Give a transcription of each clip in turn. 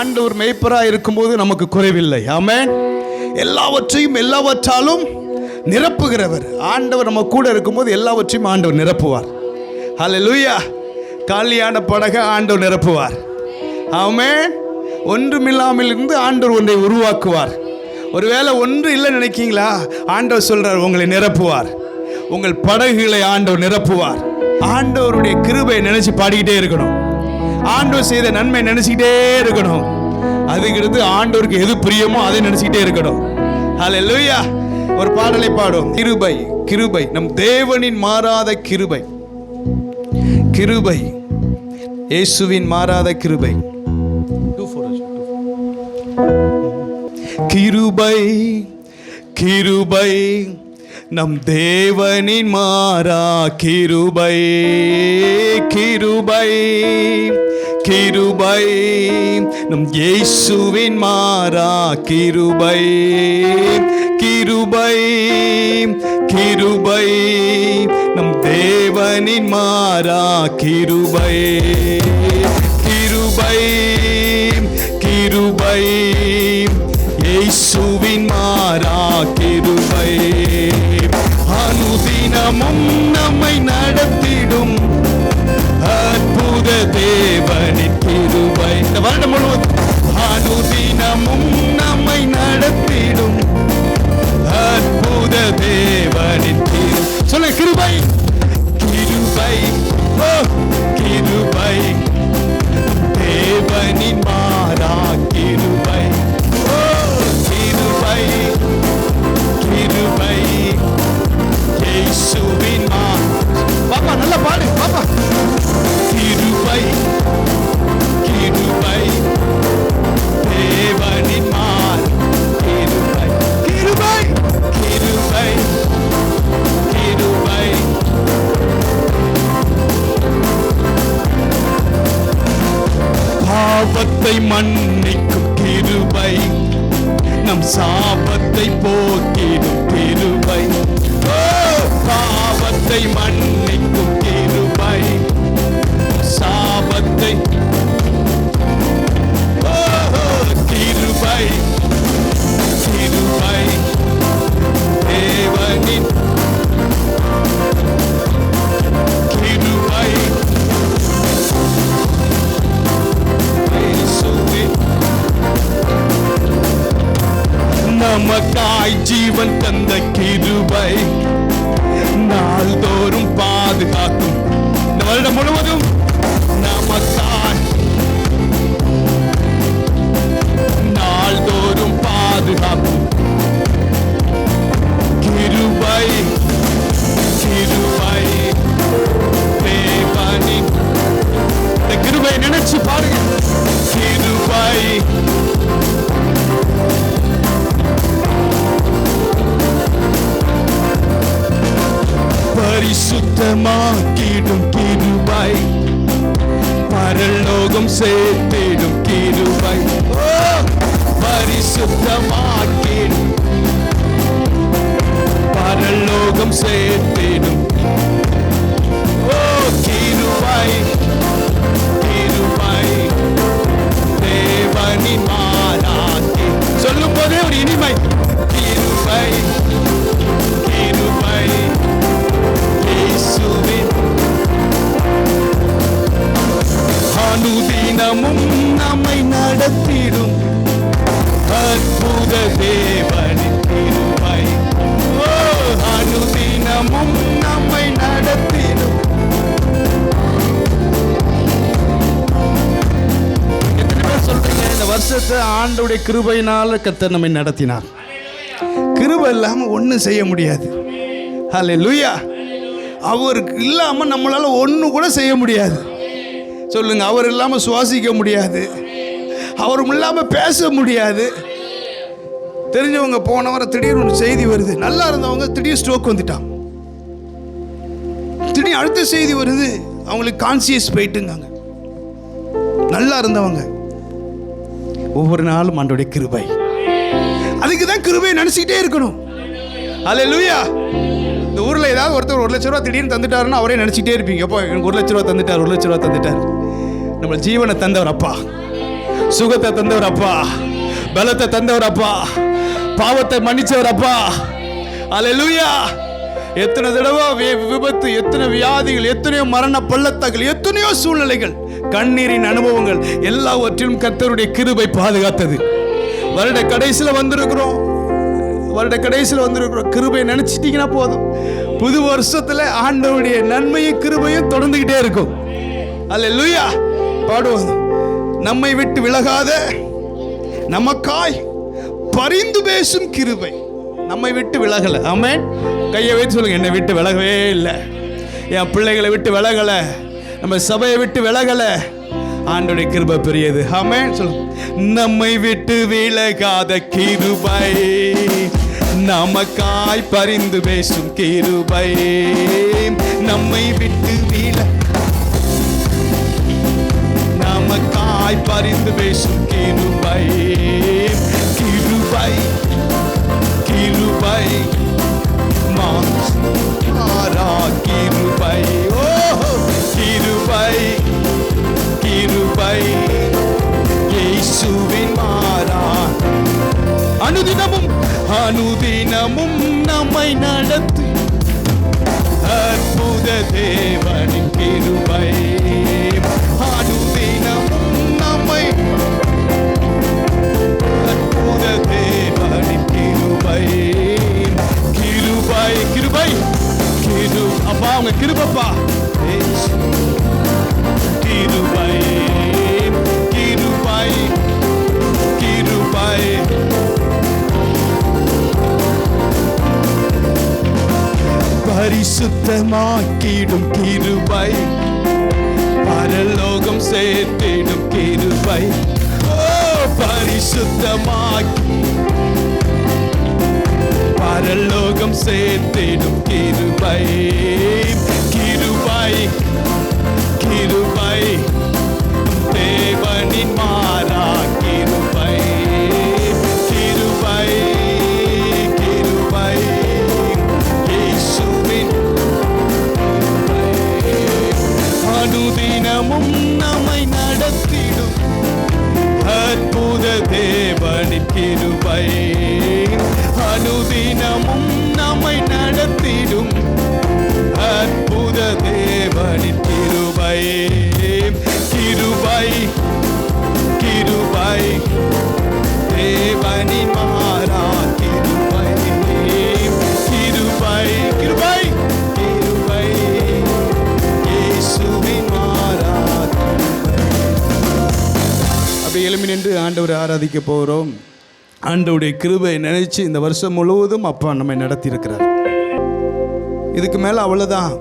ஆண்டவர் மேய்ப்பராக இருக்கும்போது நமக்கு குறைவில்லை. ஆமென். எல்லாவற்றையும் எல்லாவற்றாலும் நிரப்புகிறவர் ஆண்டவர். நம்ம கூட இருக்கும்போது எல்லாவற்றையும் ஆண்டவர் நிரப்புவார். ஹல்லேலூயா. காலியான படகை ஆண்டவர் நிரப்புவார். ஆமென். ஒன்றுமில்லாமல் இருந்து ஆண்டவர் ஒன்றை உருவாக்குவார். ஒருவேளை ஒன்று இல்லை நினைக்கீங்களா? ஆண்டவர் சொல்றார், உங்களை நிரப்புவார். உங்கள் படகுகளை ஆண்டவர் நிரப்புவார். ஆண்டவருடைய கிருபையை நினைச்சு பாடிக்கிட்டே இருக்கணும். ஆண்டவர் செய்த நன்மை நினைச்சுக்கிட்டே இருக்கணும். அதுக்கு ஆண்டவருக்கு எது பிரியமோ அதை நினைச்சுக்கிட்டே இருக்கணும். ஹல்லேலூயா. ஒரு பாடலை பாடும். கிருபை கிருபை நம் தேவனின் மாறாத கிருபை. கிருபை இயேசுவின் மாறாத கிருபை. கிருபை கிருபை நம் தேவனின் மாறா கிருபை. கிருபை கிருபை நம் இயேசுவின் மாறா கிருபை. கிருபை கிருபை நம் தேவனின் மாறா கிருபை. கிருபை கிருபை இயேசுவின் மாறா கிருபை. அனுதினமும் நம்மை நடத்திடும் அற்புத தேவனின் கிருபை. இந்த வருடம் முழுவதும் அனுதினமும் நம்மை நடத்திடும் அற்புத தேவனின் கிருபை. சொல்ல கிருபை கிருபை கிருபை தேவனின் மாறா கிருபை. கிருபை கிருபை இயேசுவின் பாப்பா நல்லா பாடு பாப்பா. கிருபை கிருபை தேவனின் மாறா கிருபை. கிருபை கிருபை கிருபை பாவத்தை மன்னிக்கும் கிருபை. நம் சாபத்தை போக்கிடும் கிருபை. பாவத்தை மன்னிக்கும் கிருபை. சாபத்தை கிருபை கிருபை தேவனின் கிருபை. நமக்காய் ஜீவன் தந்த கிருபை. நாள்தோறும் பாதுகாக்கும் இந்த வருடம் முழுவதும் நமக்காய் நாள்தோறும் பாதுகாக்கும் கிருபை. கிருபை தேவனின் இந்த கிருபை நினைச்சு பாருங்க. கிருபை பரிசுத்தமாக்கிடும் கிருபை. பரலோகம் சேர்த்திடும் கிருபை. பரிசுத்தமாக்கிடும் பரலோகம் சேர்த்திடும் கிருபை. கிருபை தேவனின் மாறாக்கி. சொல்லும் போதே ஒரு இனிமை. கிருபை கிருபை இயேசுவின். அனுதினமும் நம்மை நடத்திடும் அற்புத தேவனின் கிருபை. அனுதினமும் நம்மை நடத்திடும். எத்தனை பேர் சொல்றீங்க இந்த வருஷத்தை ஆண்டவருடைய கிருபையினால கர்த்தர் நம்மை நடத்தினார்? கிருபை இல்லாம ஒன்றும் செய்ய முடியாது. ஹல்லேலூயா. அவருக்கு இல்லாம நம்மளால ஒண்ணு கூட செய்ய முடியாது. சொல்லுங்க. அவர் இல்லாம சுவாசிக்க முடியாது. அவரும் இல்லாம பேச முடியாது. தெரிஞ்சவங்க போன வாரம் திடீர்னு ஒரு செய்தி வருது. நல்லா இருந்தவங்க திடீர் ஸ்ட்ரோக் வந்துட்டான். திடீர் அடுத்த செய்தி வருது, அவங்களுக்கு கான்சியஸ் போயிட்டுங்காங்க. நல்லா இருந்தவங்க. ஒவ்வொரு நாளும் ஆண்டவருடைய கிருபை. அதுக்கு தான் கிருபையை நினைச்சிட்டே இருக்கணும். ஹல்லேலூயா. இந்த ஊரில் ஏதாவது ஒருத்தர் 1 லட்ச ரூபா திடீர்னு தந்துட்டாருன்னா அவரே நினச்சிட்டே இருப்பீங்க. அப்போ எனக்கு 1 லட்ச ரூபா தந்துட்டார், 1 லட்ச ரூபா தந்துட்டார். நம்ம ஜீவனை தந்தவர் அப்பா. சுகத்தை தந்தவர் அப்பா, பலத்தை தந்தவர் அப்பா, பாவத்தை மன்னிச்சவர் அப்பா. அல்லேலூயா. எத்தனை தடவை விபத்து, எத்தனை வியாதிகள், எத்தனையோ மரண பள்ளத்தாக்கள், எத்தனையோ சூழ்நிலைகள், கண்ணீரின் அனுபவங்கள், எல்லாவற்றிலும் கர்த்தருடைய கிருபை பாதுகாத்தது. வருட கடைசியில் வந்திருக்கிறோம். கிருபை நினைச்சிட்டீங்கன்னா போதும், புது வருஷத்துல ஆண்டவருடைய நன்மையும் கிருபையும் தொடர்ந்துகிட்டே இருக்கும். அல்லேலூயா. பாடுவோம். நம்மை விட்டு விலகாத, நமக்காய் பரிந்து பேசும் கிருபை. நம்மை விட்டு விலகல. ஆமென். கையை வைத்து சொல்லுங்க, என்னை விட்டு விலகவே இல்லை, என் பிள்ளைகளை விட்டு விலகல, நம்ம சபையை விட்டு விலகல. ஆண்டவருடைய கிருபை பெரியது. ஆமென். சொல்லுங்க. நம்மை விட்டு விலகாத கிருபை, நமக்காய் பரிந்து பேசும் கிருபை. நம்மை விட்டு நமக்காய் பரிந்து பேசும் கிருபை. கிருபை கிருபை மாறா கிருபை. ஓ கிருபை கிருபை இயேசுவின் மாறா. அனுதினமும் நம்மை நடத்து அற்புத தேவனின் கிருபை. அனுதினமும் நம்மை அற்புத தேவனின் கிருபை. கிருபை கிருபை கிரு அப்பா, உங்க கிருபப்பா. கிருபை கிருபை கிருபை பரிசுத்தமாக்கிடும் கிருபை, பரலோகம் சேர்த்திடும் கிருபை. ஓ பரிசுத்தமாக்கி பரலோகம் சேர்த்திடும் கிருபை. கிருபை கிருபை தேவனின் மாறா கிருபை. கிருபை கிருபை இயேசுவின். அனுதினமும் நம்மை நடத்திடும் அற்புத தேவனின் கிருபை. அனுதினமும் நம்மை நடத்திடும் அற்புத தேவனின் கிருபை. கிருபை கிருபை தேவனின் மாறா கிருபை. கிருபை கிருபை கிருபை இயேசுவின் மாறா கிருபை. அப்படி எழும்பி நின்று ஆண்டவரை ஆராதிக்க போகிறோம். ஆண்டவருடைய கிருபை நினைச்சு இந்த வருஷம் முழுவதும் அப்பா நம்மை நடத்தி இருக்கிறார். இதுக்கு மேலே அவ்வளோதான்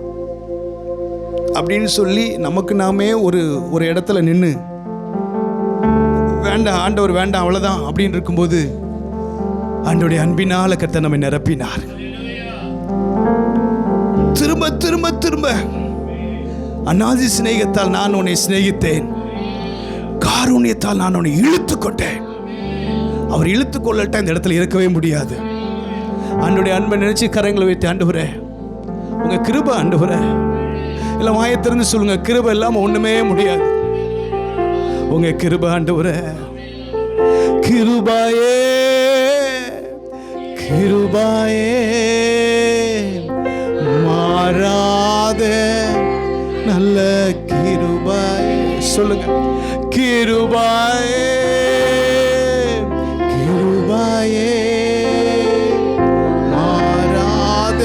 அப்படின்னு சொல்லி நமக்கு நாமே ஒரு இடத்துல நின்று வேண்டாம் ஆண்டவர் வேண்டாம் அவ்வளோதான் அப்படின்னு இருக்கும்போது ஆண்டவருடைய அன்பினால கர்த்தர் நம்மை நிரப்பினார். திரும்ப திரும்ப திரும்ப அநாதி சிநேகத்தால் நான் உன்னை சிநேகித்தேன், காருண்யத்தால் நான் உன்னை இழுத்து கொண்டேன். அவர் இழுத்து கொள்ளட்ட இந்த இடத்துல இருக்கவே முடியாது. ஆண்டவருடைய அன்பை நினைச்சு கரங்களை வைத்து, ஆண்டவரே உங்க கிருபை, ஆண்டவரே இல்லை வாயத்திருந்து சொல்லுங்க, கிருபை இல்லாம ஒண்ணுமே முடியாது. உங்க கிருபை ஆண்டவரே. கிருபாயே கிருபாயே மாறாத நல்ல கிருபாயே. சொல்லுங்க, கிருபாயே கிருபாயே மாறாத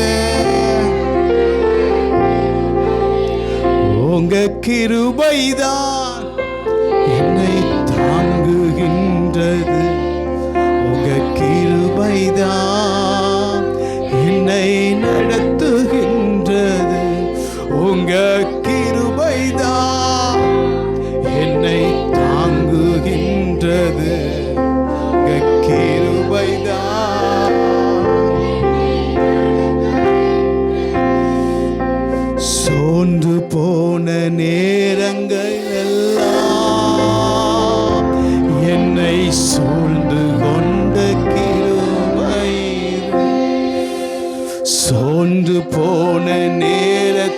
உங்க கிருபைதான் என்னை தாங்குகின்றது. உங்க கிருபைதான் என்னை நடத்துகின்றது. உங்க கிருபைதான் என்னை தாங்குகின்றது. உங்க கிருபைதான். சோர்ந்து போன நேரங்கள் எல்லாம் என்னை சூழ்ந்து கொண்ட கிருபை. சோர்ந்து போன நேரத்திலெல்லாம்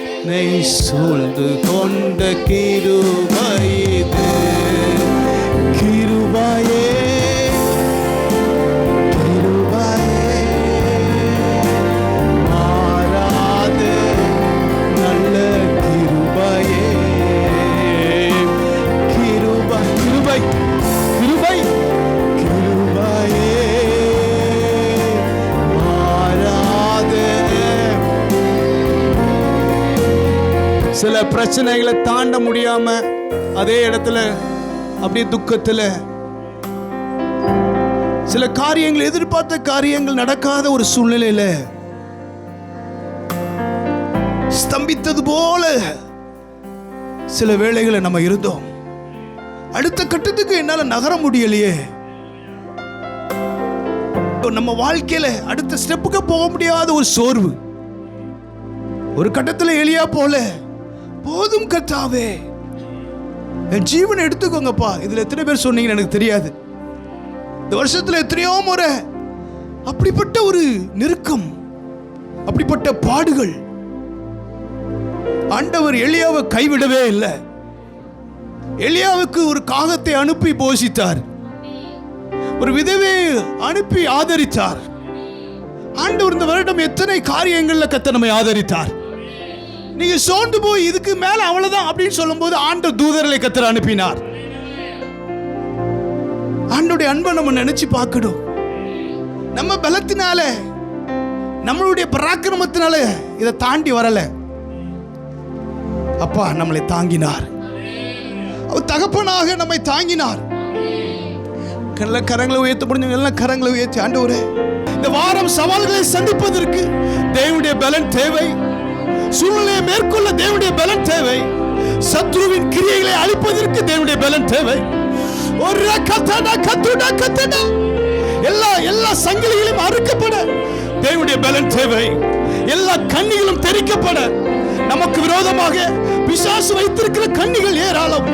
என்னை சூழ்ந்து கொண்ட கிருபை இது. கிருபையே கிருபையே மாறாத நல்ல கிருபையே. கிருபை கிருபை கிருபை கிருபையே மாறாத. சில பிரச்சனைகளை தாண்ட முடியாம அதே இடத்துல அப்படியே துக்கத்துல, சில காரியங்கள் எதிர்பார்த்த காரியங்கள் நடக்காத ஒரு சூழ்நிலையில ஸ்தம்பித்தது போல சில வேளைகளை நம்ம இருந்தோம். அடுத்த கட்டத்துக்கு என்னால நகர முடியலையே, நம்ம வாழ்க்கையில அடுத்த ஸ்டெப்புக்கு போக முடியாத ஒரு சோர்வு. ஒரு கட்டத்துல எலியா போல, போதும் கர்த்தாவே என் ஜீவனை எடுத்துக்கோங்கப்பா. இதுல எத்தனை பேர் சொன்னீங்கன்னு எனக்கு தெரியாது. இந்த வருஷத்துல எத்தனையோ முறை அப்படிப்பட்ட ஒரு நெருக்கம், அப்படிப்பட்ட பாடுகள். ஆண்டவர் எலியாவை கைவிடவே இல்லை. எலியாவுக்கு ஒரு காகத்தை அனுப்பி போஷித்தார், ஒரு விதவை அனுப்பி ஆதரித்தார். ஆண்டவர் இந்த வருடம் எத்தனை காரியங்கள்ல கர்த்தர் நம்மை ஆதரித்தார். நீங்க சோர்ந்து போய் இதுக்கு மேல அவ்வளவுதான் அப்படின்னு சொல்லும் போது ஆண்டவர் தூதர்களை கர்த்தர் அனுப்பினார். ஆண்டவருடைய அன்பை நம்ம நினைச்சு பார்க்கணும். நம்ம பலத்தினால, நம்மளுடைய பராக்கிரமத்தினால இதை தாண்டி வரல. அப்பா நம்மளை தாங்கினார். அவர் தகப்பனாக நம்மை தாங்கினார். கரங்களை உயர்த்த முடிஞ்சவங்க எல்லாம் கரங்களை உயர்த்தி, ஆண்டவரே இந்த வாரம் சவால்களை சந்திப்பதற்கு தேவனுடைய பலன் தேவை. சூழ்நிலையை மேற்கொள்ள தேவனுடைய பலன் தேவை. சத்ருவின் கிரியைகளை அழிப்பதற்கு தேவனுடைய பலன் தேவை. ஒரு கத்தடா கத்துடா கத்தடா எல்லா சங்கிலிகளும் அறுக்கப்பட தேவனுடைய பலன் தேவை. எல்லா கண்ணிகளும் தெரிக்கப்பட, நமக்கு விரோதமாக பிசாசு வைத்திருக்கிற கண்ணிகள் ஏராளம்.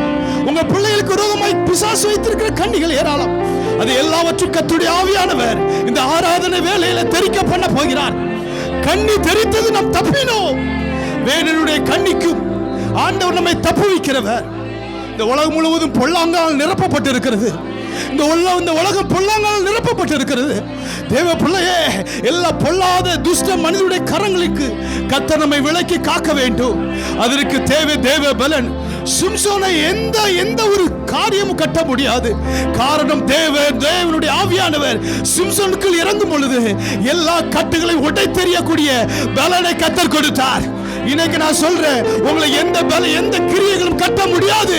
உங்க பிள்ளைகளுக்கு விரோதமாய் பிசாசு வைத்திருக்கிற கண்ணிகள் ஏராளம். அது எல்லாவற்றும் கர்த்தருடைய ஆவியானவர் இந்த ஆராதனை வேளையில தெரிக்க பண்ண போகிறார். கண்ணி தெரித்தது நாம் தப்பினோம். வேடனுடைய கண்ணிக்கும் ஆண்டவர் நம்மை தப்புவிக்கிறவர். இந்த உலகம் முழுவதும் பொல்லாங்கால் நிரப்பப்பட்டிருக்கிறது. இந்த உலகம் பொல்லாங்கால் நிரப்பப்பட்டிருக்கிறது. தேவ பிள்ளையே, எல்லா பொல்லாத துஷ்ட மனிதனுடைய கரங்களுக்கு கர்த்தர் நம்மை விலக்கி காக்க வேண்டும். அதற்கு தேவை தேவ பலன். சிம்சோனை எந்த ஒரு காரியமும் கட்ட முடியாது. காரணம் தேவனுடைய ஆவியானவர் சிம்சோனுக்குள் இறங்கும் பொழுது எல்லா கட்டுகளை உடை தெரியக்கூடிய பலனை கர்த்தர் கொடுத்தார். இன்னைக்கு நான் சொல்றேன், உங்களை எந்த கிரியைகளும் கட்ட முடியாது.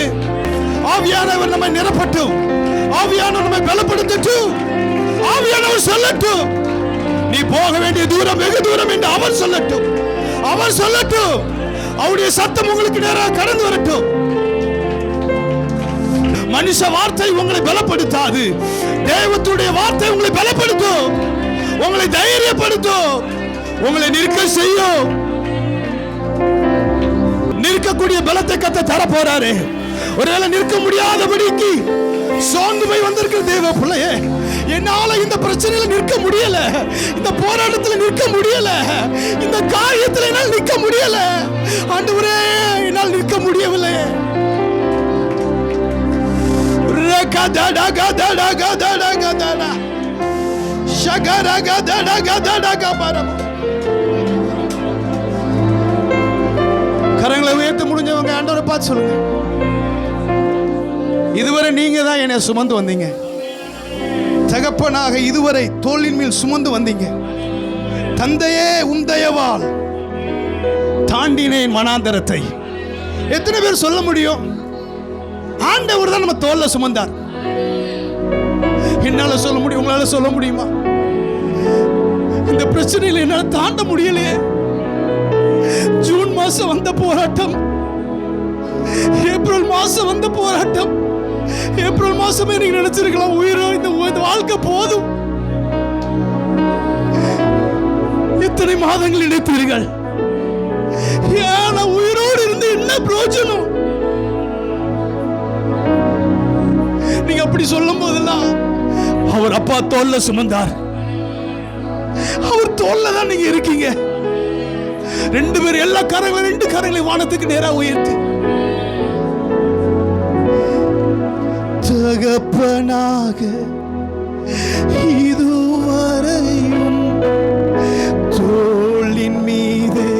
ஆவியானவர் நம்மை நிரப்பட்டும். ஆவியானவர் நம்மை பலப்படுத்தட்டும். ஆவியானவர் சொல்லட்டும், நீ போக வேண்டிய தூரம் வெகு தூரம் என்று அவர் சொல்லட்டும். அவர் சொல்லட்டும், அவருடைய சத்தம் உங்களுக்கு நேராக கடந்து வரட்டும். மனுஷ வார்த்தை உங்களை பலப்படுத்தாது. தேவனுடைய வார்த்தை உங்களை பலப்படுத்தும், உங்களை தைரியப்படுத்தும், உங்களை நிற்க செய்யும். நிற்கக்கூடிய பலத்தை கர்த்தர் தர போறாரு. ஒருவேளை நிற்க முடியாதபடிக்கு சோர்ந்து போய் வந்திருக்கிற தேவ பிள்ளையே, என்னால இந்த பிரச்சனையில நிற்க முடியல, இந்த போராட்டத்தில் நிற்க முடியல, இந்த காரியத்தில் என்னால் நிற்க முடியல, ஆண்டவரே என்னால் நிற்க முடியவில்லை. கரங்களை உயர்த்த முடிஞ்சவங்க ஆண்டவரை பார்த்து சொல்லுங்க, இதுவரை நீங்க தான் என்னை சுமந்து வந்தீங்க. தகப்பனாக இதுவரை தோளின் மேல் சுமந்து வந்தீங்க. தந்தையே உம் தயவால் தாண்டினேன் மனாந்தரத்தை. எத்தனை பேர் சொல்ல முடியும்? ஆண்டவர் தான் நம்ம தோல்ல சுமந்தார். என்னால சொல்ல முடியும், உங்களால சொல்ல முடியுமா? இந்த பிரச்சனையில் என்னால தாண்ட முடியலையே. ஜூன் மாசம் வந்த போராட்டம், ஏப்ரல் மாசம் வந்த போராட்டம், ஏப்ரல் மாசமே நீங்க நினைச்சிருக்கலாம் உயிரோ இந்த வாழ்க்கை போதும். எத்தனை மாதங்கள் நினைத்தீர்கள்? ஏன் உயிரோடு இருந்து என்ன பிரயோஜனம்? நீங்க அப்படி சொல்லும் போதெல்லாம் அவர் அப்பா தோல்ல சுமந்தார். அவர் தோல்ல தான் நீங்க இருக்கீங்க. ரெண்டு பேரும் எல்லா கரங்களையும் வானத்துக்கு நேரா உயர்த்தி தகப்பனாக இதுவரையும் தோளின் மீதே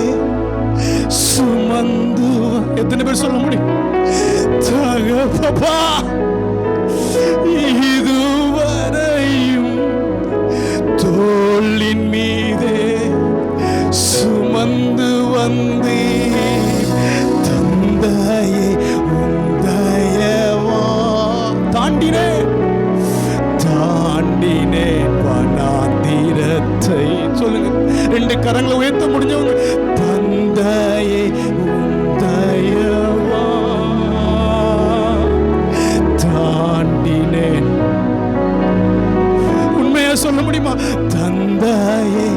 சுமந்து. எத்தனை பேர் சொல்ல முடியும்? தகப்பா இதுவரையும் தோளின் மீதே சுமந்து வந்தே தந்தையே உந்தயவா. தாண்டினேன் வனாந்திரத்தை. சொல்லுங்க, ரெண்டு கரங்களை உயர்த்த முடிஞ்சவங்க. தந்தையே உந்தயவா தாண்டினேன். உண்மையா சொல்ல முடியுமா? தந்தையே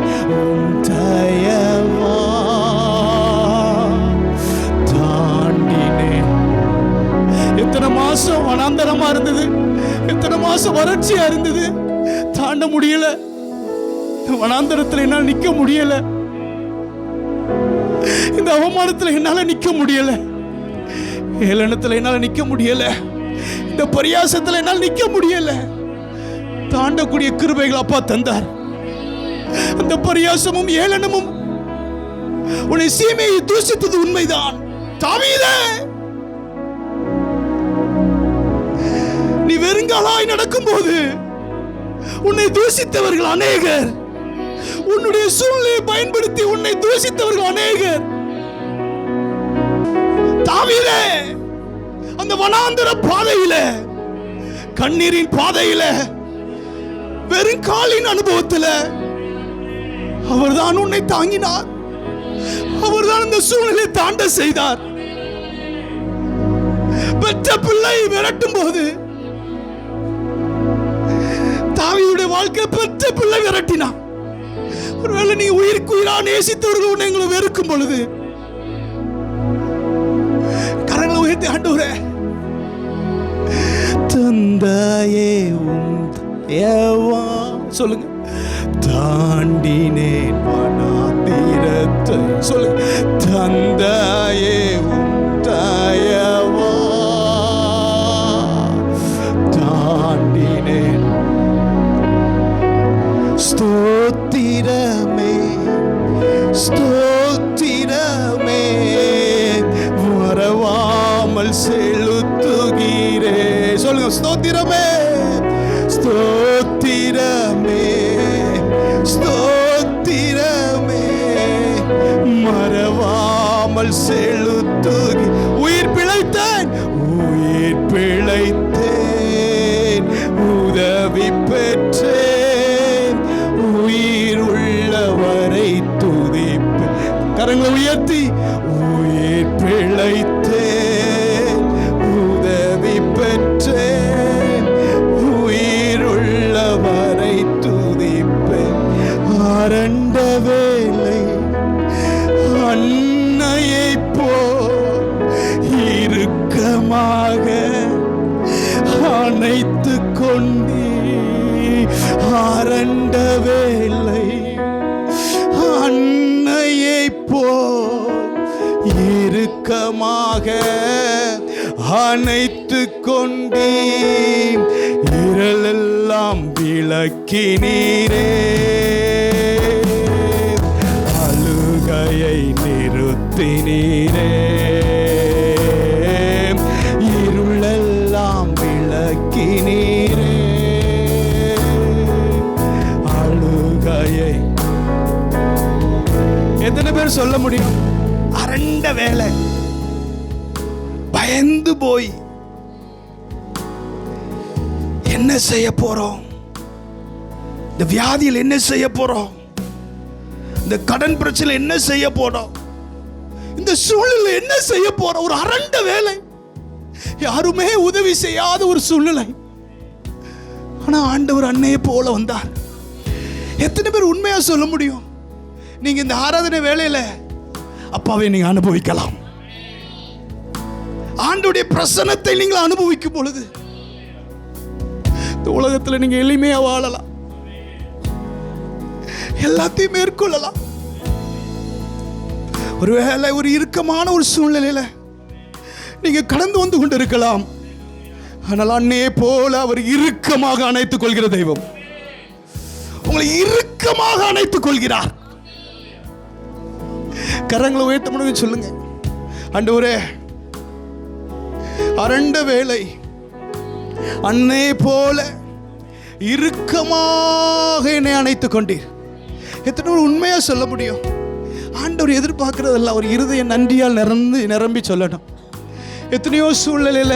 உந்தயவா தாண்டினேன். எத்தனை மாசம் வனாந்தரமா இருந்தது, எத்தனை மாசம் வறட்சியா இருந்தது, தாண்ட முடியல. வனாந்தரத்தில் என்னால் நிக்க முடியல. இந்த அவமானத்தில் என்னால நிக்க முடியல. ஏளனத்தில் என்னால நிக்க முடியல. இந்த பரியாசத்தில் என்னால் நிக்க முடியல. தாண்டக்கூடிய கிருபைகள் அப்பா தந்தார். அந்த பரியாசமும் ஏளனமும் உன்னை சீமையை தூசித்தது உண்மைதான். தாவீதே, நீ வெறுங்காலாய் நடக்கும்போது உன்னை தூசித்தவர்கள் அநேகர். உன்னுடைய சூழ்நிலையை பயன்படுத்தி உன்னை தூசித்தவர்கள் அநேகர். தாவீதே, அந்த வனாந்தர பாதையில, கண்ணீரின் பாதையில, வெறும் காலின் அனுபவத்தில் அவர்தான் உன்னை தாங்கினார். அவர்தான் இந்த சூழ்நிலையை தாண்ட செய்தார். பெற்ற பிள்ளை விரட்டும் போது தாவீதுடைய வாழ்க்கை பெற்ற பிள்ளை விரட்டினார். ஒருவேளை நீ உயிருக்கு உயிரா நேசித்தவர்கள் உன்னை எங்களை வெறுக்கும் பொழுது கரங்களை உயர்த்தி ஆண்டவரே, தந்தையே உந்தயவா சொல்லுங்க. தாண்டினேன் வனாந்திரத்தை. சொல்லுங்க, தந்தையே உந்தயவா தாண்டினேன். ஸ்தோத்திரமே ஸ்தோத்திரமே வரவாமல் செலுத்துகிறே. சொல்லுங்க, ஸ்தோத்திரமே ஸ்தோத்திரமே ஸ்தோத்திரமே மறவாமல் செலுத்துகி. உயிர் பிழைத்தேன், உயிர் பிழைத்தேன், உதவி பெற்றேன், உயிர் உள்ளவரை துதிப்பேன். கரங்களை உயர்த்தி, உயிர் பிழைத்தேன், உதவி பெற்றேன், உயிர் உள்ளவரை துதிப்பேன். அரண்ட வேலை அன்னையை போல் இறுக்கமாக அணைத்து கொண்டே. அரண்ட வேலை அன்னையை போல் இறுக்கமாக அணைத்து கொண்டே. இரலெல்லாம் விளக்கினீரே, அழுகையை நிறுத்தினீரே. இருளெல்லாம் விளக்கினீரே, அழுகையை. எத்தனை பேர் சொல்ல முடியும்? அரண்ட வேலை, பயந்து போய் என்ன செய்ய போறோம், இந்த வியாதியில் என்ன செய்ய போறோம், இந்த கடன் பிரச்சனை என்ன செய்ய போறோம், இந்த சூழ்நிலை என்ன செய்ய போறோம். ஒரு அரண்ட வேலை, யாருமே உதவி செய்யாத ஒரு சூழ்நிலை. ஆனா ஆண்டவர் அன்னையை போல வந்தார். எத்தனை பேர் உண்மையா சொல்ல முடியும்? நீங்க இந்த ஆராதனை வேலையில அப்பாவை நீங்க அனுபவிக்கலாம். ஆண்டவருடைய பிரசன்னத்தை நீங்கள் அனுபவிக்கும் பொழுது இந்த உலகத்தில் நீங்க எளிமையா வாழலாம், எல்லாத்தையும் மேற்கொள்ளலாம். ஒருவேளை ஒரு இறுக்கமான ஒரு சூழ்நிலையில நீங்க கடந்து வந்து கொண்டிருக்கலாம். ஆனால் அன்னையே போல அவர் இறுக்கமாக அணைத்துக் கொள்கிற தெய்வம். உங்களை இறுக்கமாக அணைத்துக் கொள்கிறார். கரங்களை உயர்த்த முடியும் சொல்லுங்க, ஆண்டவரே அரண்ட வேளை அன்னை போல இறுக்கமாக என்னை அணைத்துக் கொண்டீர். எத்தனை உண்மையா சொல்ல முடியும்? ஆண்டவர் எதிர்பார்க்கிறதல்ல ஒரு இருதய நன்றியால் நிரம்பி சொல்லணும். எத்தனையோ சூழ்நிலையில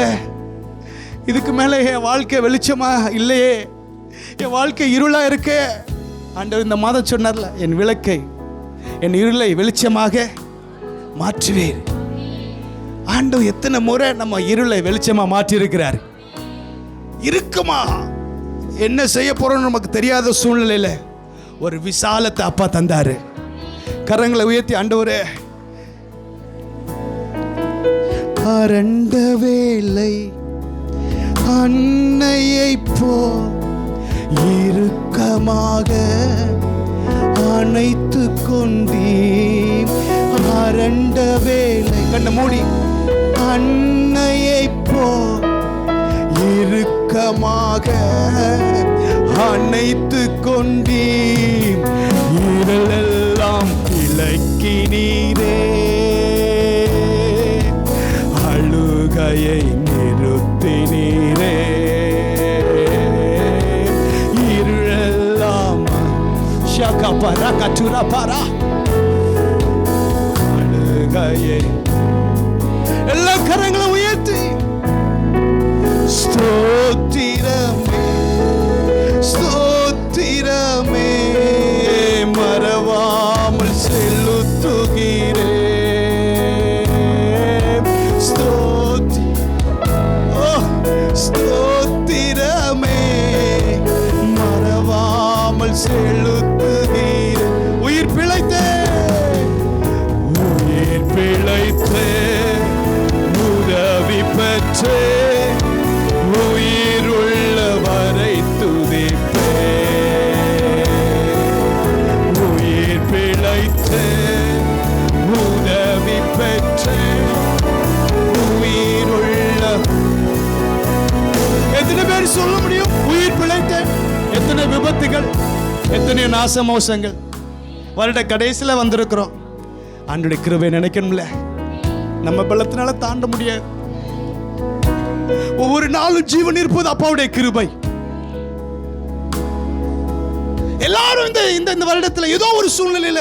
இதுக்கு மேலே என் வாழ்க்கை வெளிச்சமா இல்லையே, என் வாழ்க்கை இருளா இருக்கே. ஆண்டவர் இந்த மாதம் சொன்னார்ல, என் விளக்கை என் இருளை வெளிச்சமாக மாற்றுவேன். ஆண்டவர் எத்தனை முறை நம்ம இருளை வெளிச்சமா மாற்றி இருக்கிறார். இருக்குமா என்ன செய்ய போறோம்னு நமக்கு தெரியாத சூழ்நிலையில ஒரு விசாலத்தை அப்பா தந்தாரு. கரங்களை உயர்த்தி ஆண்டவரே, அரண்ட வேளை அன்னையை போ இறுக்கமாக அணைத்து கொண்டீர். அரண்ட வேளை கண்ண மூடி அன்னையை போ இறுக்கமாக அணைத்து கொண்டீர். இருளெல்லாம் விலக்கினீரே, அழுகையை நிறுத்தினீரே. இருளெல்லாம் ஷகபரா கச்சுரா பாரா அழுகையை. எல்லா கரங்களை உயர்த்தி ஸ்தோத்திரமே ஸ்தோத்திரமே மறவாமல் செலுத்துகிறே. ஸ்தோத்திரமே மறவாமல் செலுத்துகிறே. உயிர் பிழைத்தே உயிர் பிழைத்தே உதவி பெற்றே உயிருள்ளவரை துதிப்பே. உயிர் பிழைத்தே உதவி பெற்றே உயிருள்ள. எத்தனை பேர் சொல்ல முடியும் உயிர் பிழைத்தேன்? எத்தனை விபத்துகள், எத்தனை நாசமோசங்கள். வருட கடைசியில் வந்திருக்கிறோம். ஆண்டவருடைய கிருபை நினைக்கணும்ல, நம்ம பலத்தினால தாண்ட முடியாது. ஒவ்வொரு நாளும் ஜீவன் இருப்பது அப்பாவுடைய கிருபை. எல்லாரும் இந்த வருடத்தில் ஏதோ ஒரு சூழ்நிலையில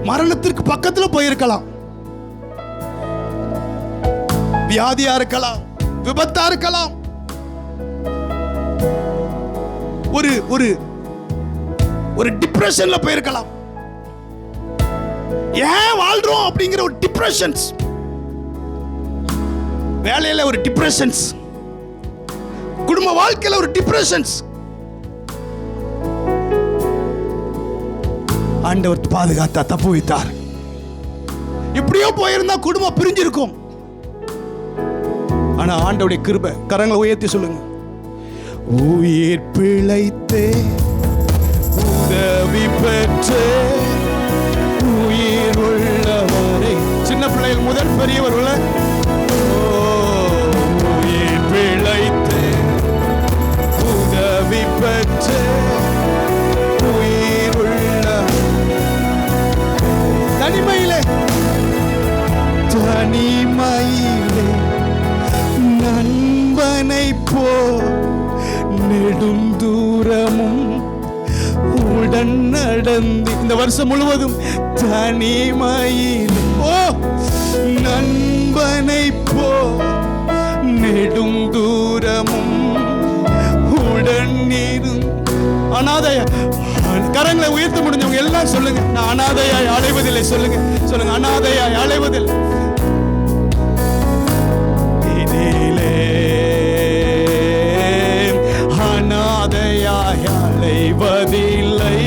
மரணத்திற்கு பக்கத்துல போயிருக்கலாம். வியாதியா இருக்கலாம், விபத்தா இருக்கலாம், ஒரு ஒரு ஒரு டிப்ரெஷன்ல போயிருக்கலாம். ஏன் வாழ்றோம் அப்படிங்கிற ஒரு டிப்ரெஷன்ஸ், வேலையில ஒரு டிப்ரெஷன்ஸ், குடும்ப வாழ்க்கையில ஒரு டிப்ரெஷன்ஸ். ஆண்டவர் பாதுகாத்தா, தப்பு வைத்தார். இப்படியோ போயிருந்தா குடும்பம் பிரிஞ்சிருக்கும். ஆனா ஆண்டவருடைய கிருபை. கரங்களை உயர்த்தி சொல்லுங்க, உயிர் பிழைத்தே உதவி பெற்றே உயிர் உள்ளவரை. சின்ன பிள்ளைகள் முதல் பெரியவர் உள்ள உயிர் பிழைத்தே உதவி பெற்றே உயிர் உள்ள. தனிமையிலே தனிமையிலே நண்பனை போ நெடும் தூரமும் உடன் நடந்து. இந்த வருஷம் முழுவதும் தனிமையில் நண்பனை போ நெடும் தூரமும் உடன் இரும். அனாதையா கரங்களை உயர்த்த முடிஞ்சவங்க எல்லாம் சொல்லுங்க, நான் அனாதையாய் அலைவதில்லை. சொல்லுங்க சொல்லுங்க, அனாதையாய் அலைவதில்லை. அனாதையாய் அலைவதில்லை,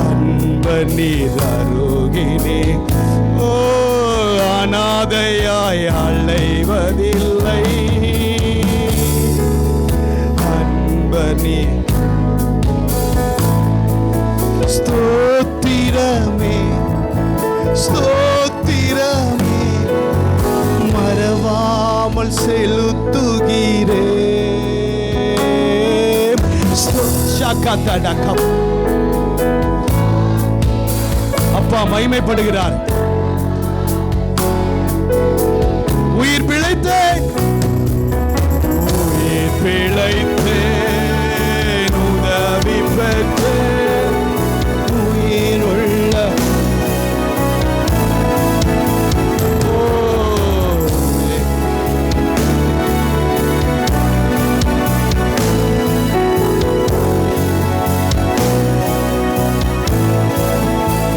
அன்பனீர் அருகினே. ஓ அனாதையாய் அலைவதில்லை, அன்பனீர். ஸ்தோத்திரமே ஸ்தோத்திரமே மறவாமல் செலுத்துகிறேன். அப்பா மகிமைப்படுகிறார். உயிர் பிழைத்தேன், உயிர் பிழைத்தேன், உதவி பெற்றேன், உயிர் உள்ள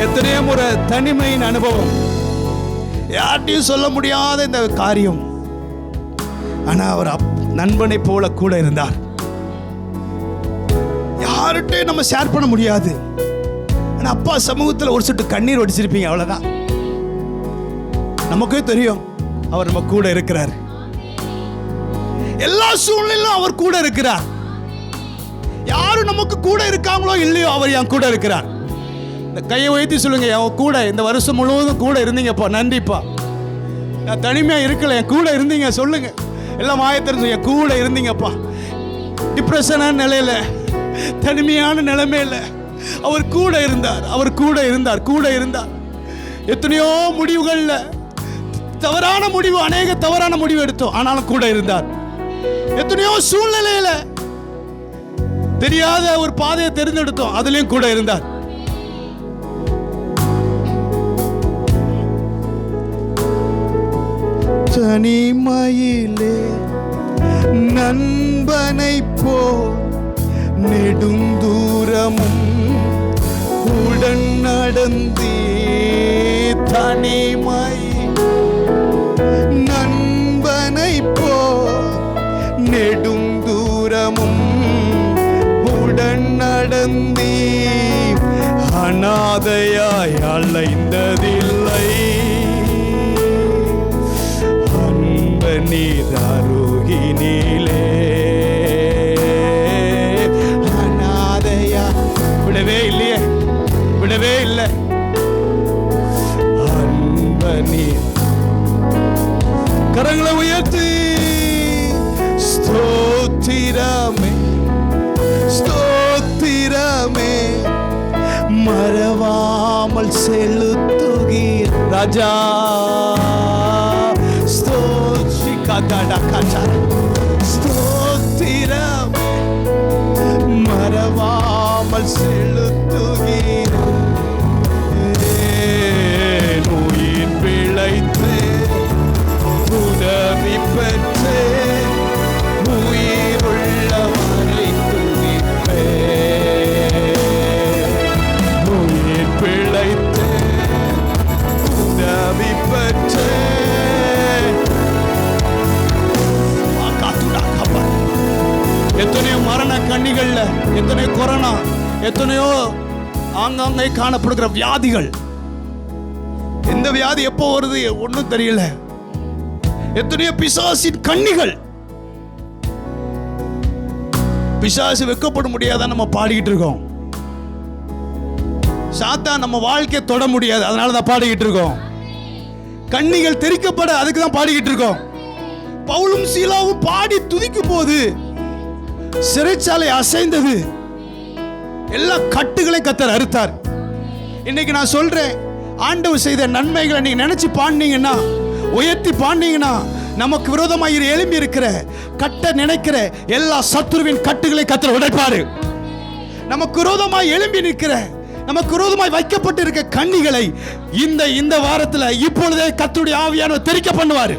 எத்தனையோ முறை தனிமையின் அனுபவம், யார்ட்டையும் சொல்ல முடியாத இந்த காரியம். ஆனா அவர் நண்பனை போல கூட இருந்தார். யார்கிட்டையும் நம்ம ஷேர் பண்ண முடியாது. ஆனா அப்பா சமூகத்தில் ஒரு சொட்டு கண்ணீர் வடிச்சிருப்பீங்க, அவ்வளவுதான். நமக்கே தெரியும் அவர் நம்ம கூட இருக்கிறார். எல்லா சூழ்நிலையிலும் அவர் கூட இருக்கிறார். யாரும் நமக்கு கூட இருக்காங்களோ இல்லையோ, அவர் என் கூட இருக்கிறார். இந்த கையை வைத்து சொல்லுங்க, என் கூட இந்த வருஷம் முழுவதும் கூட இருந்தீங்கப்பா, நன்றிப்பா. நான் தனிமையா இருக்கல, என் கூட இருந்தீங்க. சொல்லுங்க எல்லாம் மாயத்திறந்து, என் கூட இருந்தீங்கப்பா. டிப்ரெஷனான நிலையில, தனிமையான நிலைமையில அவர் கூட இருந்தார். அவர் கூட இருந்தார், கூட இருந்தார். எத்தனையோ முடிவுகள்ல தவறான முடிவு, அநேக தவறான முடிவு எடுத்தோம், ஆனாலும் கூட இருந்தார். எத்தனையோ சூழ்நிலையில தெரியாத ஒரு பாதையை தேர்ந்தெடுத்தோம், அதுலயும் கூட இருந்தார். தனிமையிலே நண்பனை போ நெடுந்தூரமும் உடன் நடந்தே. தனிமை நண்பனை போ நெடுந்தூரமும் உடன் நடந்தே. அநாதையாய் அலைந்ததில்லை, நீர் அருகினிலே. அநாதையா விடவே இல்லையே, விடவே இல்லை. அன்ப நீர். கரங்களை உயர்த்தி ஸ்தோத்திரமே, ஸ்தோத்திரமே, மறவாமல் செலுத்துகிறேன் ராஜா. ஸ்தோத்திரமே, மறவாமல் செலுத்துகிறேன். உயிர் பிழைத்தேன், உதவி பெற்றேன், உயிருள்ளவரை துதிப்பேன். உயிர் பிழைத்தேன், உதவி பெற்றேன். எத்தனையோ மரண கண்ணிகள்ல, எத்தனையோ கொரோனா, எத்தனையோ ஆங்காங்கே காணப்படுகிற வியாதிகள். எந்த வியாதி எப்போ வருது ஒன்றும் தெரியல. எத்தனையோ பிசாசின் கண்ணிகள். பிசாசு வெக்கப்பட முடியாத நம்ம பாடிக்கிட்டு இருக்கோம். சாத்தான் நம்ம வாழ்க்கையை தொட முடியாது, அதனால தான் பாடிக்கிட்டு இருக்கோம். கண்ணிகள் தெரிக்கப்பட அதுக்கு தான் பாடிக்கிட்டு இருக்கோம். பவுலும் சீலாவும் பாடி துதிக்கும் போது சிறைச்சாலை அசைந்தது. எல்லா கட்டுகளை கர்த்தர் அறுத்தார். இன்னைக்கு நான் சொல்றேன், ஆண்டவர் செய்த நன்மைகளை நீங்க நினைச்சு பாடினீங்கன்னா, உயர்த்தி பாடினீங்கன்னா, நமக்கு விரோதமாக எழும்பி இருக்கிற கட்ட நினைக்கிற எல்லா சத்துருவின் கட்டுகளை கர்த்தர் உடைப்பாரு. நமக்கு விரோதமாக எழும்பி நிற்கிற, நமக்கு விரோதமாய் வைக்கப்பட்டு இருக்க கண்ணிகளை இந்த வாரத்தில் இப்பொழுதே கர்த்தருடைய ஆவியானவர் தெரிக்க பண்ணுவாரு.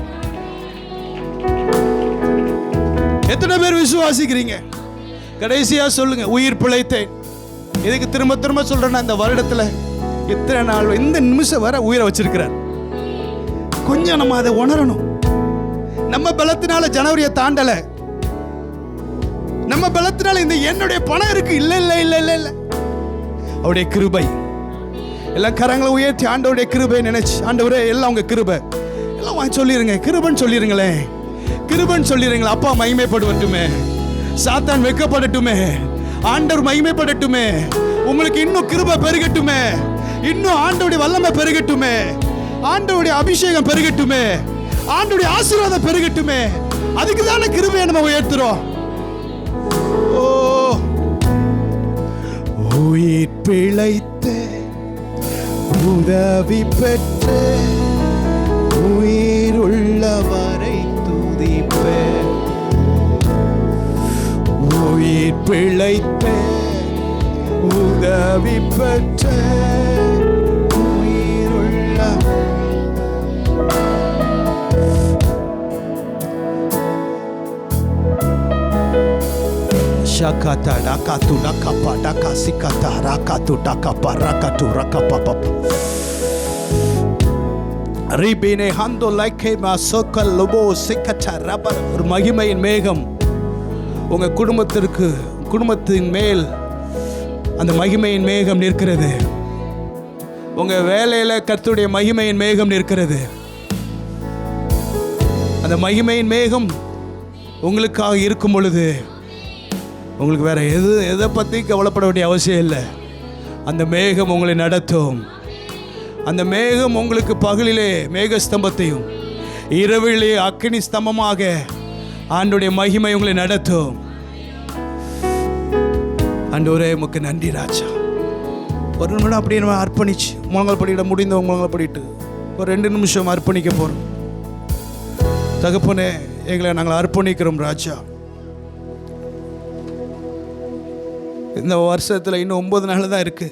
எத்தனை பேர் விசுவாசிக்கிறீங்க? கடைசியா சொல்லுங்க, உயிர் பிழைத்தேன். இதுக்கு திரும்ப திரும்ப சொல்றேன்னா, இந்த வருடத்துல இத்தனை நாள், இந்த நிமிஷம் வர உயிரை வச்சிருக்கிறார். கொஞ்சம் நம்ம அதை உணரணும். நம்ம பலத்தினால ஜனவரியை தாண்டல, நம்ம பலத்தினால இந்த என்னுடைய பணம் இருக்கு இல்ல இல்ல இல்ல இல்ல இல்ல, அவருடைய கிருபை. எல்லாம் கரங்களை உயர்த்தி ஆண்டவருடைய கிருபை நினைச்சு, ஆண்டவரே எல்லாம் உங்க கிருபை எல்லாம் சொல்லிருங்க, கிருபைன்னு சொல்லிருங்களேன், கிருபைன்னு சொல்லிருங்களேன். அப்பா மகிமைப்படட்டுமே, சாத்தான் வெட்கப்படட்டுமே, ஆண்டவர் மகிமைப்படட்டுமே, உங்களுக்கு இன்னும் கிருபை பெருகட்டுமே, இன்னும் ஆண்டவருடைய வல்லமை பெருகட்டுமே, ஆண்டவருடைய அபிஷேகம் பெருகட்டுமே, ஆண்டவருடைய ஆசீர்வாதம் பெருகட்டுமே. அதுக்கு தானே கிருபையை நம்ம உயர்த்துறோம். ஓ, உயிர் பிழைத்த உதவி பெற்ற உயிர் உள்ளவரை துதிப்ப. உயிர் பிழைத்த உதவி பெற்ற உயிர் உள்ள Shakata rakatu rakapa dakasikata rakatu dakapa rakatu rakapa Ribine hando like masoka lobo sikata raba. ஒரு மகிமையின் மேகம் உங்க குடும்பத்தின் மேல் அந்த மகிமையின் மேகம் நிற்கிறது. உங்க வேலையில கர்த்தருடைய மகிமையின் மேகம் நிற்கிறது. அந்த மகிமையின் மேகம் உங்களுக்காக இருக்கும் பொழுது உங்களுக்கு வேற எதை பற்றி கவலைப்பட வேண்டிய அவசியம் இல்லை. அந்த மேகம் உங்களை நடத்தும். அந்த மேகம் உங்களுக்கு பகலிலே மேக ஸ்தம்பத்தையும் இரவிலே அக்கினி ஸ்தம்பமாக ஆண்டவருடைய மகிமை உங்களை நடத்தும். ஆண்டவரே உமக்கு நன்றி ராஜா. ஒரு நிமிடம் அப்படியே நம்ம அர்ப்பணிச்சு முழங்கால் படியிட முடிந்தவங்க முழங்கால் படிட்டு ஒரு 2 நிமிஷம் அர்ப்பணிக்க போகிறோம். தகப்பனே, எங்களை நாங்கள் அர்ப்பணிக்கிறோம் ராஜா. இந்த வருஷத்தில் இன்னும் 9 நாள் தான் இருக்கு.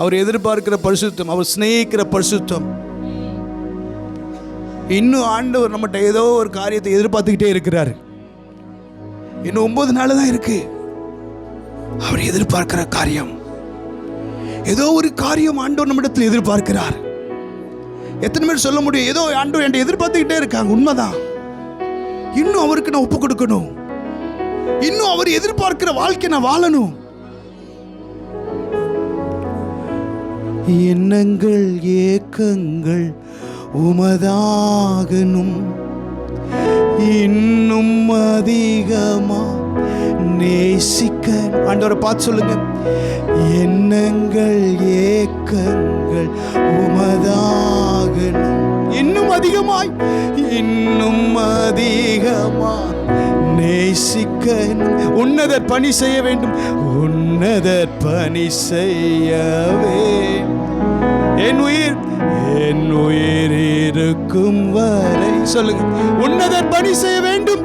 அவர் எதிர்பார்க்கிற பரிசுத்தம், அவர் சிநேகிக்கிற பரிசுத்தம், இன்னும் ஆண்டவர் நம்மகிட்ட ஏதோ ஒரு காரியத்தை எதிர்பார்த்துக்கிட்டே இருக்கிறார். இன்னும் 9 நாள் தான் இருக்கு. அவர் எதிர்பார்க்கிற காரியம், ஏதோ ஒரு காரியம் ஆண்டவர் நம்மிடத்தில் எதிர்பார்க்கிறார். எத்தனை பேர் சொல்ல முடியும், ஏதோ ஆண்டவர் என்கிட்ட எதிர்பார்த்துக்கிட்டே இருக்காங்க? உண்மைதான். இன்னும் அவருக்கு நான் ஒப்பு கொடுக்கணும். இன்னும் அவர் எதிர்பார்க்கிற வாழ்க்கை நான் வாழணும். எண்ணங்கள் ஏக்கங்கள் உமதாகணும், இன்னும் அதிகமா நேசிக்க. ஆண்டவரை பார்த்து சொல்லுங்க, எண்ணங்கள் ஏக்கங்கள் உமதாகணும், இன்னும் அதிகமாய் இன்னும் அதிகமா நேசிக்க. உன்னதர் பணி செய்ய வேண்டும், உன்னதர் பணி செய்யவே என் உயிர் இருக்கும் வரை. சொல்லுங்க, உன்னதர் பணி செய்ய வேண்டும்,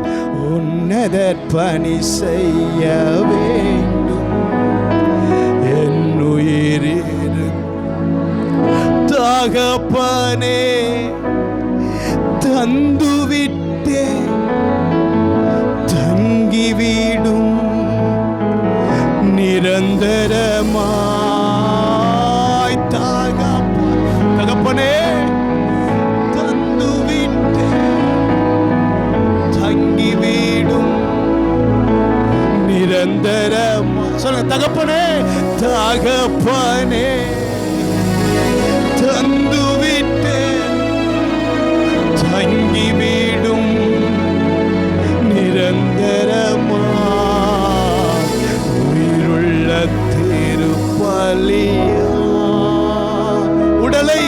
உன்னதர் பணி செய்ய வேண்டும். என் உயிர் தகப்பனே தந்துவிட்டே தங்கிவிடும் நிரந்தரமாய். தகப்பனே தந்துவிட்டே தங்கிவிடும் நிரந்தரமாய். சொல்லுங்க, தகப்பனே தகப்பனே தந்துவிட்டே தங்கிவிடும் நிரந்தரமா. உயிருள்ள திருப்பலியா உடலை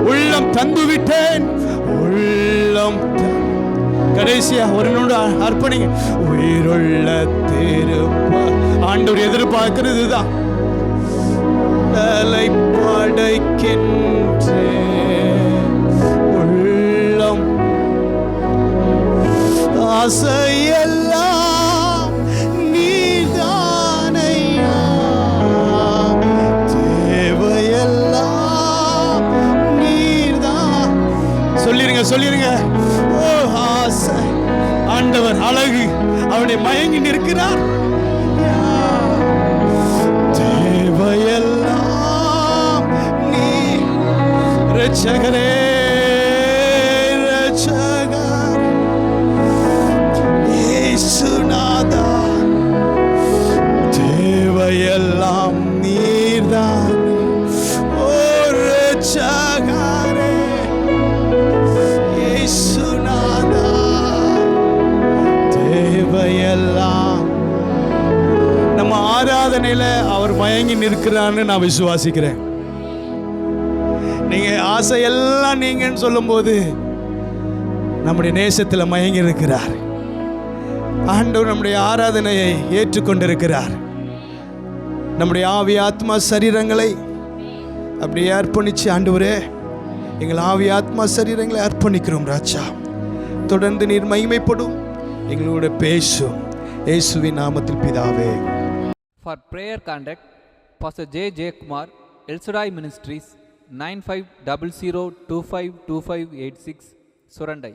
உள்ளம் தந்துவிட்டேன். உள்ளம் கடைசியா ஒரு நிமிடம் அர்ப்பணிங்க. உயிருள்ள ஆண்டவர் எதிர்பார்க்கிறது தான். உடலை படைக்கின்றே உள்ளம் ஆசையெல்லாம் நீதானையா, தேவையெல்லாம் நீதான். சொல்லிருங்க. ஓ ஆசை, ஆண்டவர் அழகு, அவனை மயங்கி நிற்கிறார். தேவையெல்லாம் நீ ரட்சகரே இயேசுநாதா, தேவையெல்லாம் நீர்தான். ஓ ரட்சகரே இயேசுநாதா, தேவையெல்லாம். நம்ம ஆராதனையில அவர் மயங்கி நிற்கிறான்னு நான் விசுவாசிக்கிறேன். நீங்க ஆசையெல்லாம் நீங்கன்னு சொல்லும்போது நம்முடைய நேசத்தில் மயங்கி இருக்கிறார். ஆண்டவர் நம்முடைய ஆராதனையை ஏற்றுக்கொண்டிருக்கிறார். நம்முடைய ஆவி ஆத்மா சரீரங்களை அப்படியே அர்ப்பணிச்சு, ஆண்டவரே எங்கள் ஆவி ஆத்மா சரீரங்களை அர்ப்பணிக்கிறோம் ராஜா. தொடர்ந்து நீர் மகிமைப்படும், எங்களோட பேசும். இயேசுவின் நாமத்தில் பிதாவே. For prayer contact, Pastor J. J. Kumar, El Shaddai Ministries, 9500252586, Surandai.